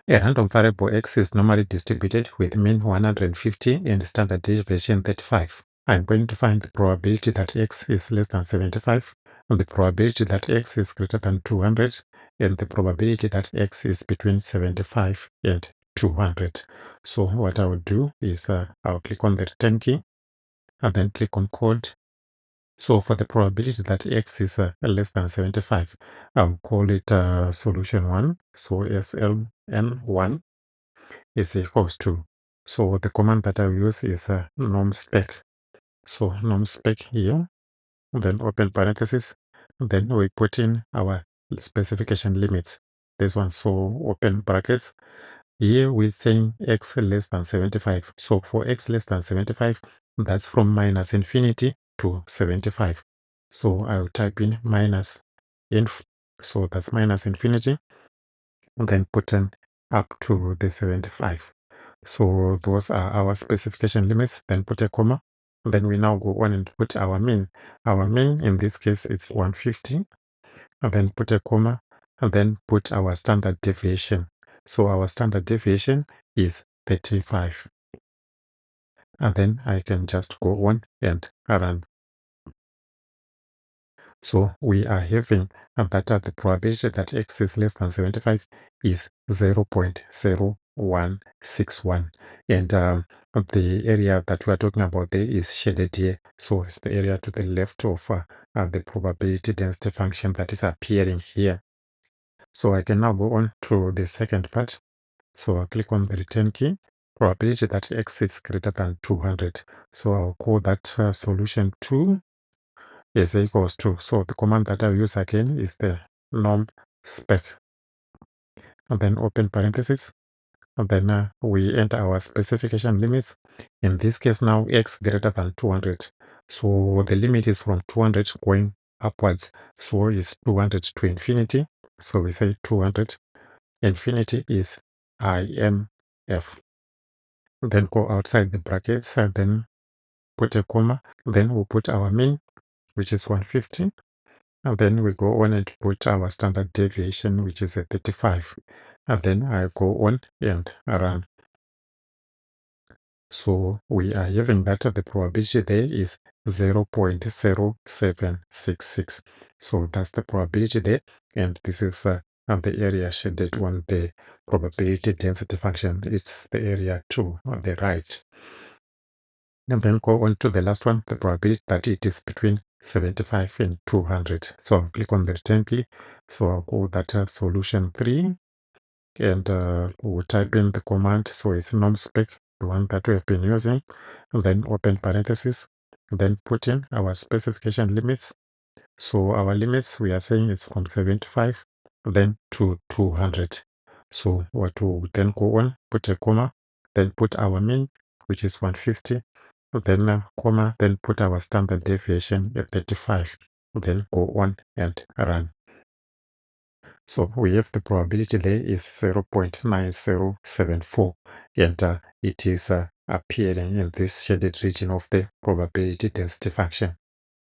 A random variable x is normally distributed with mean 150 and standard deviation 35. I'm going to find the probability that x is less than 75, and the probability that x is greater than 200, and the probability that x is between 75 and 200. So what I will do is I'll click on the return key and then click on code. So for the probability that x is less than 75, I'll call it solution 1. So SLN1 is equals to. So the command that I will use is normspec. So normspec here, then open parenthesis, then we put in our specification limits. This one, so open brackets. Here we're saying x less than 75. So for x less than 75, that's from minus infinity to 75. So I'll type in minus inf. So that's minus infinity, and then put in up to the 75. So those are our specification limits, then put a comma. Then we now go on and put our mean. Our mean in this case it's 150, and then put a comma, and then put our standard deviation. So our standard deviation is 35. And then I can just go on and run. So we are having that the probability that x is less than 75 is 0.0161. And the area that we are talking about there is shaded here. So it's the area to the left of the probability density function that is appearing here. So I can now go on to the second part. So I'll click on the return key. Probability that x is greater than 200. So I'll call that solution 2 is equals to. So the command that I'll use again is the normspec. And then open parenthesis. And then we enter our specification limits. In this case now, x greater than 200. So the limit is from 200 going upwards. So it's 200 to infinity. So we say 200. Infinity is INF. Then go outside the brackets and then put a comma. Then we'll put our mean, which is 150. And then we go on and put our standard deviation, which is a 35. And then I go on and run. So we are having that the probability there is 0.0766. So that's the probability there. And this is the area shaded on the probability density function. It's the area to the right. And then go on to the last one, the probability that it is between 75 and 200. So I'll click on the return key. So I'll go that solution 3, and we'll type in the command. So it's normspec, the one that we have been using, and then open parenthesis, then put in our specification limits. So our limits, we are saying it's from 75 then to 200. So what we'll then go on, put a comma, then put our mean, which is 150, then comma, then put our standard deviation at 35, then go on and run. So we have the probability there is 0.9074, and it is appearing in this shaded region of the probability density function.